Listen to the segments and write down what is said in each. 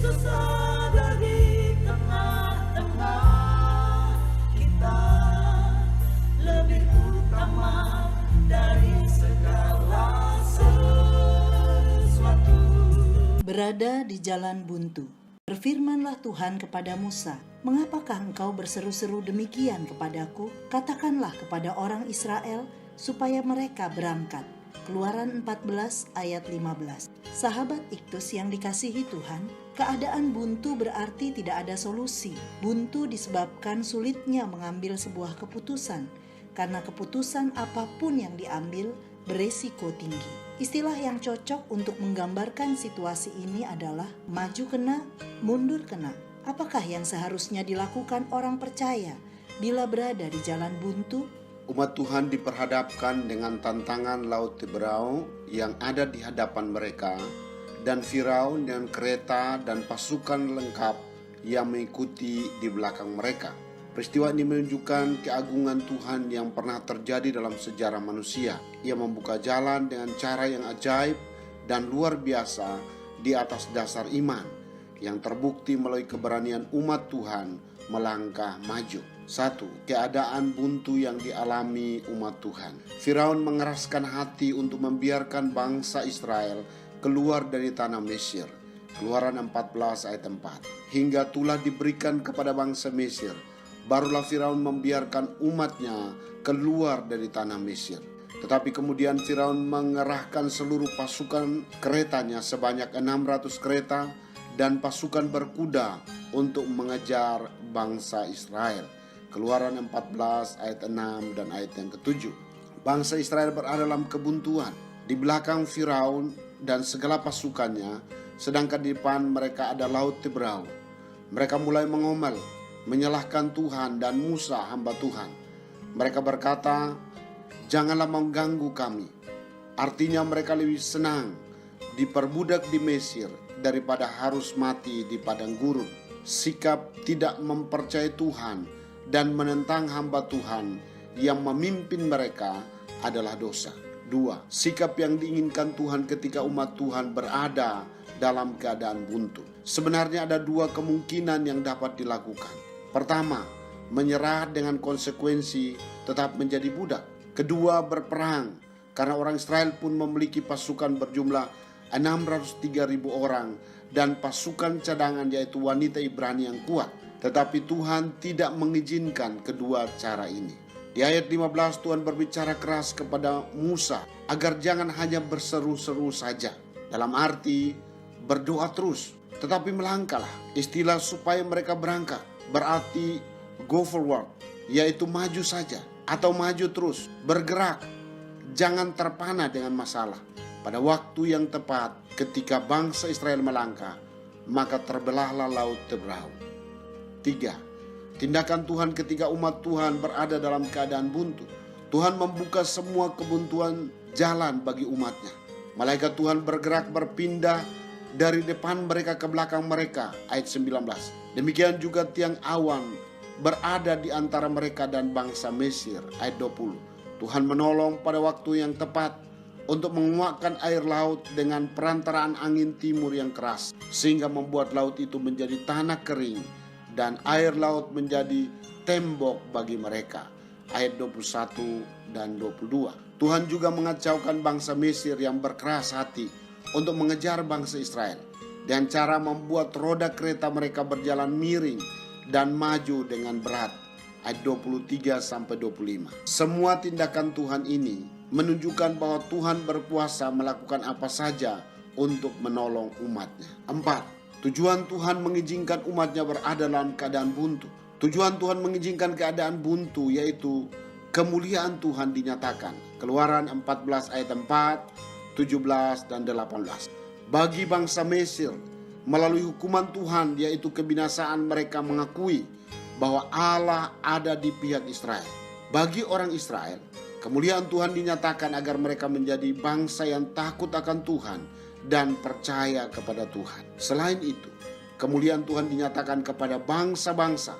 Kristus ada di tengah-tengah kita, lebih utama dari segala sesuatu. Berada di jalan buntu. Berfirmanlah Tuhan kepada Musa, "Mengapakah engkau berseru-seru demikian kepadaku? Katakanlah kepada orang Israel supaya mereka berangkat." Keluaran 14 ayat 15. Sahabat Iktus yang dikasihi Tuhan, keadaan buntu berarti tidak ada solusi. Buntu disebabkan sulitnya mengambil sebuah keputusan, karena keputusan apapun yang diambil beresiko tinggi. Istilah yang cocok untuk menggambarkan situasi ini adalah maju kena, mundur kena. Apakah yang seharusnya dilakukan orang percaya bila berada di jalan buntu? Umat Tuhan diperhadapkan dengan tantangan Laut Teberau yang ada di hadapan mereka, dan Firaun dengan kereta dan pasukan lengkap yang mengikuti di belakang mereka. Peristiwa ini menunjukkan keagungan Tuhan yang pernah terjadi dalam sejarah manusia. Ia membuka jalan dengan cara yang ajaib dan luar biasa di atas dasar iman, yang terbukti melalui keberanian umat Tuhan melangkah maju. 1. Keadaan buntu yang dialami umat Tuhan. Firaun mengeraskan hati untuk membiarkan bangsa Israel keluar dari tanah Mesir. Keluaran 14 ayat 4. Hingga tulah diberikan kepada bangsa Mesir, barulah Firaun membiarkan umatnya keluar dari tanah Mesir. Tetapi kemudian Firaun mengerahkan seluruh pasukan keretanya sebanyak 600 kereta dan pasukan berkuda untuk mengejar bangsa Israel. Keluaran 14 ayat 6 dan ayat yang ke-7. Bangsa Israel berada dalam kebuntuan. Di belakang Firaun dan segala pasukannya, sedangkan di depan mereka ada Laut Teberau. Mereka mulai mengomel, menyalahkan Tuhan dan Musa hamba Tuhan. Mereka berkata, "Janganlah mengganggu kami." Artinya mereka lebih senang diperbudak di Mesir daripada harus mati di padang gurun. Sikap tidak mempercayai Tuhan dan menentang hamba Tuhan yang memimpin mereka adalah dosa. 2. Sikap yang diinginkan Tuhan ketika umat Tuhan berada dalam keadaan buntu. Sebenarnya ada 2 kemungkinan yang dapat dilakukan. Pertama, menyerah dengan konsekuensi tetap menjadi budak. Kedua, berperang, karena orang Israel pun memiliki pasukan berjumlah 603.000 orang dan pasukan cadangan yaitu wanita Ibrani yang kuat. Tetapi Tuhan tidak mengizinkan kedua cara ini. Di ayat 15 Tuhan berbicara keras kepada Musa agar jangan hanya berseru-seru saja. Dalam arti berdoa terus, tetapi melangkahlah. Istilah supaya mereka berangkat berarti go forward, yaitu maju saja atau maju terus, bergerak. Jangan terpana dengan masalah. Pada waktu yang tepat ketika bangsa Israel melangkah, maka terbelahlah Laut Teberau. 3. Tindakan Tuhan ketika umat Tuhan berada dalam keadaan buntu. Tuhan membuka semua kebuntuan jalan bagi umatnya. Malaikat Tuhan bergerak berpindah dari depan mereka ke belakang mereka. Ayat 19. Demikian juga tiang awan berada di antara mereka dan bangsa Mesir. Ayat 20. Tuhan menolong pada waktu yang tepat untuk menguakkan air laut dengan perantaraan angin timur yang keras, sehingga membuat laut itu menjadi tanah kering dan air laut menjadi tembok bagi mereka. Ayat 21 dan 22. Tuhan juga mengacaukan bangsa Mesir yang berkeras hati untuk mengejar bangsa Israel dengan cara membuat roda kereta mereka berjalan miring dan maju dengan berat. Ayat 23 sampai 25. Semua tindakan Tuhan ini menunjukkan bahwa Tuhan berkuasa melakukan apa saja untuk menolong umatnya. 4. Tujuan Tuhan mengizinkan umatnya berada dalam keadaan buntu. Tujuan Tuhan mengizinkan keadaan buntu yaitu kemuliaan Tuhan dinyatakan. Keluaran 14 ayat 4, 17 dan 18. Bagi bangsa Mesir, melalui hukuman Tuhan yaitu kebinasaan, mereka mengakui bahwa Allah ada di pihak Israel. Bagi orang Israel, kemuliaan Tuhan dinyatakan agar mereka menjadi bangsa yang takut akan Tuhan dan percaya kepada Tuhan. Selain itu, kemuliaan Tuhan dinyatakan kepada bangsa-bangsa,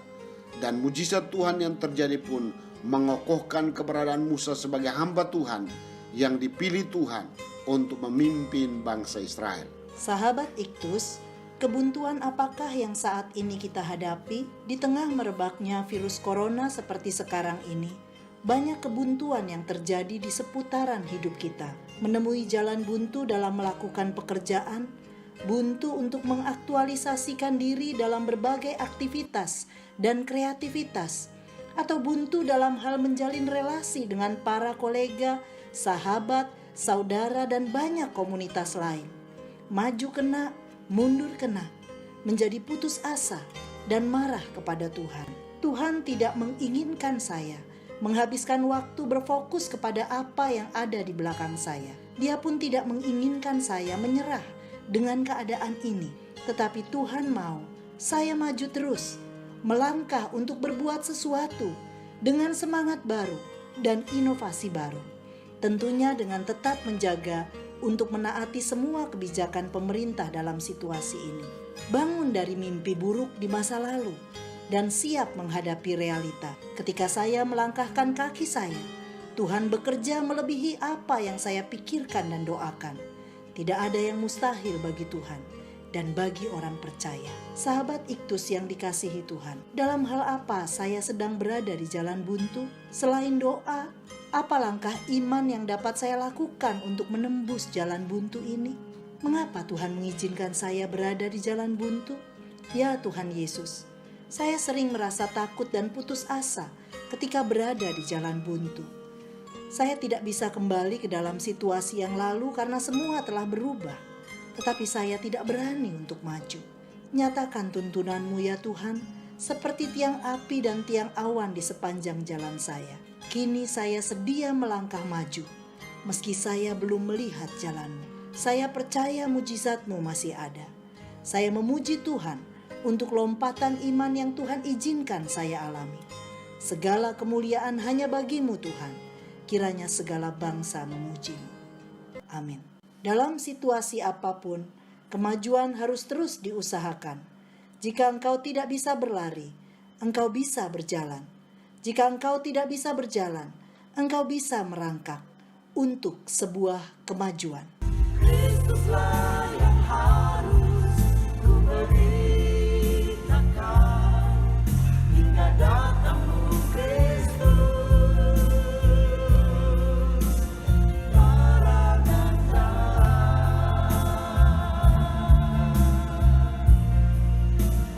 dan mujizat Tuhan yang terjadi pun mengokohkan keberadaan Musa sebagai hamba Tuhan yang dipilih Tuhan untuk memimpin bangsa Israel. Sahabat Iktus, Kebuntuan apakah yang saat ini kita hadapi? Di tengah merebaknya virus corona seperti sekarang ini, banyak kebuntuan yang terjadi di seputaran hidup kita. Menemui jalan buntu dalam melakukan pekerjaan, buntu untuk mengaktualisasikan diri dalam berbagai aktivitas dan kreativitas, atau buntu dalam hal menjalin relasi dengan para kolega, sahabat, saudara, dan banyak komunitas lain. Maju kena, mundur kena, menjadi putus asa, dan marah kepada Tuhan. Tuhan tidak menginginkan saya menghabiskan waktu berfokus kepada apa yang ada di belakang saya. Dia pun tidak menginginkan saya menyerah dengan keadaan ini. Tetapi Tuhan mau saya maju terus, melangkah untuk berbuat sesuatu dengan semangat baru dan inovasi baru. Tentunya dengan tetap menjaga untuk menaati semua kebijakan pemerintah dalam situasi ini. Bangun dari mimpi buruk di masa lalu dan siap menghadapi realita. Ketika saya melangkahkan kaki saya, Tuhan bekerja melebihi apa yang saya pikirkan dan doakan. Tidak ada yang mustahil bagi Tuhan dan bagi orang percaya. Sahabat Iktus yang dikasihi Tuhan, dalam hal apa saya sedang berada di jalan buntu? Selain doa, apa langkah iman yang dapat saya lakukan untuk menembus jalan buntu ini? Mengapa Tuhan mengizinkan saya berada di jalan buntu? Ya Tuhan Yesus, saya sering merasa takut dan putus asa ketika berada di jalan buntu. Saya tidak bisa kembali ke dalam situasi yang lalu karena semua telah berubah. Tetapi saya tidak berani untuk maju. Nyatakan tuntunan-Mu ya Tuhan, seperti tiang api dan tiang awan di sepanjang jalan saya. Kini saya sedia melangkah maju, meski saya belum melihat jalan-Mu. Saya percaya mujizat-Mu masih ada. Saya memuji Tuhan untuk lompatan iman yang Tuhan izinkan saya alami. Segala kemuliaan hanya bagi-Mu Tuhan. Kiranya segala bangsa memuji-Mu. Amin. Dalam situasi apapun, kemajuan harus terus diusahakan. Jika engkau tidak bisa berlari, engkau bisa berjalan. Jika engkau tidak bisa berjalan, engkau bisa merangkak untuk sebuah kemajuan. Kristuslah